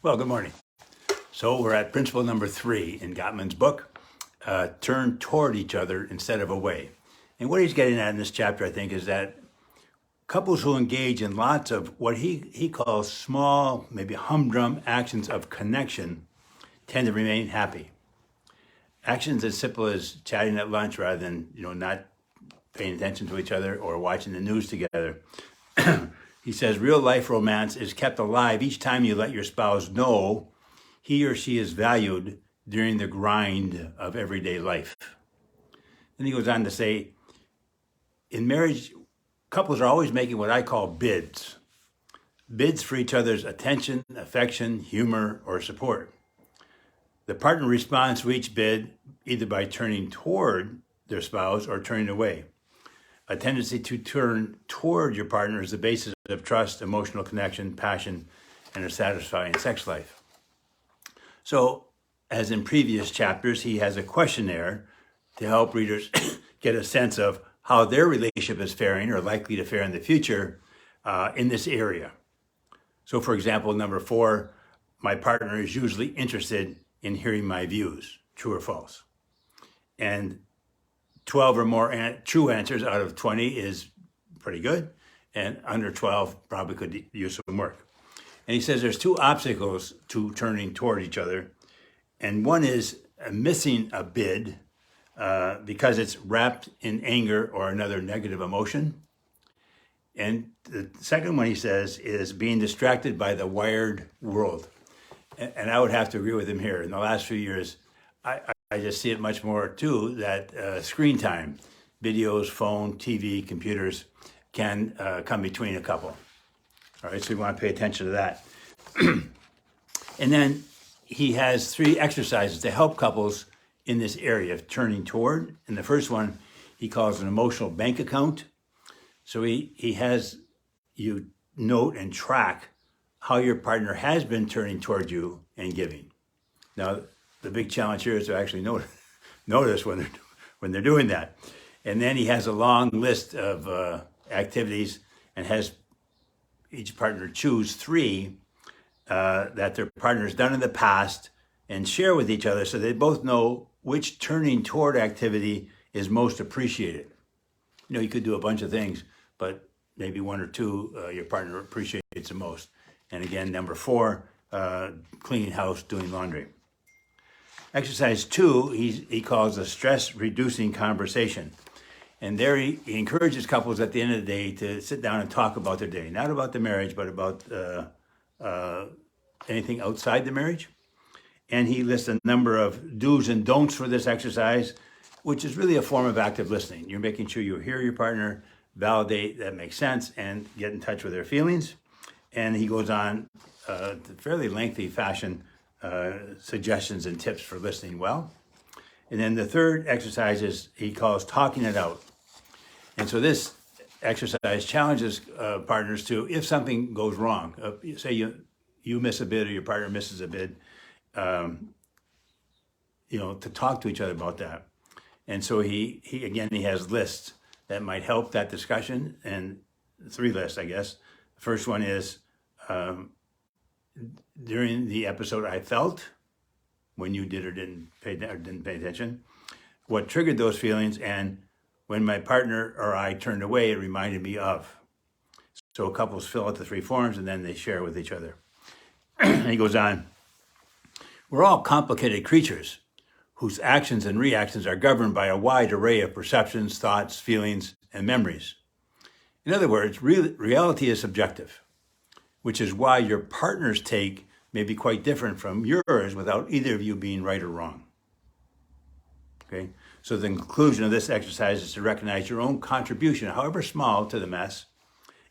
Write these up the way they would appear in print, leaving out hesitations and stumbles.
Well, good morning. So we're at principle number 3 in Gottman's book, turn toward each other instead of away. And what he's getting at in this chapter, I think, is that couples who engage in lots of what he calls small, maybe humdrum actions of connection tend to remain happy. Actions as simple as chatting at lunch rather than, not paying attention to each other or watching the news together. He says real life romance is kept alive each time you let your spouse know he or she is valued during the grind of everyday life. Then he goes on to say, in marriage, couples are always making what I call bids. Bids for each other's attention, affection, humor, or support. The partner responds to each bid either by turning toward their spouse or turning away. A tendency to turn toward your partner is the basis of trust, emotional connection, passion, and a satisfying sex life. So, as in previous chapters, he has a questionnaire to help readers get a sense of how their relationship is faring or likely to fare in the future in this area. So, for example, number 4, my partner is usually interested in hearing my views, true or false. And 12 or more true answers out of 20 is pretty good, and under 12 probably could use some work. And he says there's 2 obstacles to turning toward each other, and one is missing a bid because it's wrapped in anger or another negative emotion. And the second one, he says, is being distracted by the wired world. And I would have to agree with him here. In the last few years, I just see it much more too, that screen time, videos, phone, TV, computers can come between a couple. All right, so we want to pay attention to that. And then he has 3 exercises to help couples in this area of turning toward. And the first one he calls an emotional bank account. So he has you note and track how your partner has been turning toward you and giving. Now, the big challenge here is to actually notice when they're doing that. And then he has a long list of activities and has each partner choose 3 that their partner has done in the past and share with each other so they both know which turning toward activity is most appreciated. You could do a bunch of things, but maybe 1 or 2 your partner appreciates the most. And again, number 4, cleaning house, doing laundry. Exercise 2, he calls a stress-reducing conversation. And there he encourages couples at the end of the day to sit down and talk about their day. Not about the marriage, but about anything outside the marriage. And he lists a number of do's and don'ts for this exercise, which is really a form of active listening. You're making sure you hear your partner, validate that makes sense, and get in touch with their feelings. And he goes on to fairly lengthy fashion suggestions and tips for listening well. And then the third exercise is he calls talking it out. And so this exercise challenges partners to, if something goes wrong, say you miss a bid or your partner misses a bid, to talk to each other about that. And so he has lists that might help that discussion, and 3 lists, I guess. The first one is during the episode I felt when you did or didn't pay attention, what triggered those feelings, and when my partner or I turned away, it reminded me of. So couples fill out the 3 forms and then they share with each other. And he goes on, we're all complicated creatures whose actions and reactions are governed by a wide array of perceptions, thoughts, feelings, and memories. In other words, reality is subjective, which is why your partner's take may be quite different from yours without either of you being right or wrong. Okay? So the conclusion of this exercise is to recognize your own contribution, however small, to the mess,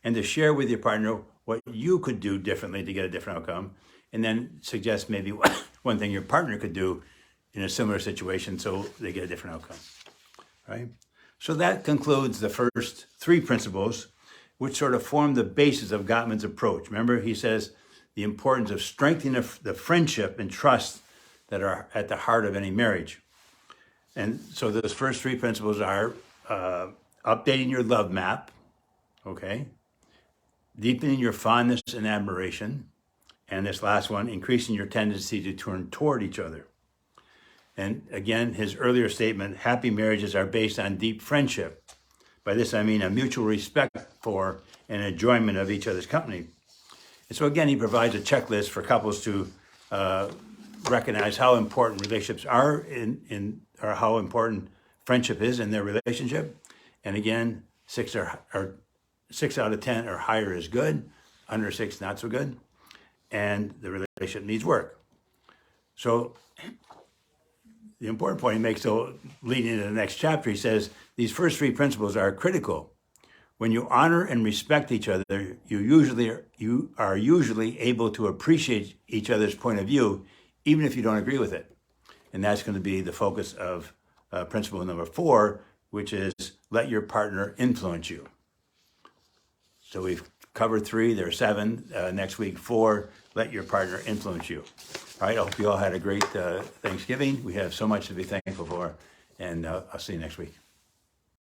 and to share with your partner what you could do differently to get a different outcome, and then suggest maybe one thing your partner could do in a similar situation so they get a different outcome. Right? So that concludes the first 3 principles, which sort of form the basis of Gottman's approach. Remember, he says the importance of strengthening the friendship and trust that are at the heart of any marriage. And so those first 3 principles are updating your love map, okay, deepening your fondness and admiration, And this last one, increasing your tendency to turn toward each other. And again, his earlier statement, happy marriages are based on deep friendship. By this, I mean a mutual respect for and enjoyment of each other's company. And so again, he provides a checklist for couples to recognize how important relationships are or how important friendship is in their relationship. And again, 6 out of 10 or higher is good, under 6 not so good, and the relationship needs work. So the important point he makes, so leading into the next chapter, he says these first 3 principles are critical. When you honor and respect each other, you are usually able to appreciate each other's point of view, even if you don't agree with it. And that's going to be the focus of principle number 4, which is let your partner influence you. So we've covered 3, there are 7. Next week, 4, let your partner influence you. All right, I hope you all had a great Thanksgiving. We have so much to be thankful for, and I'll see you next week.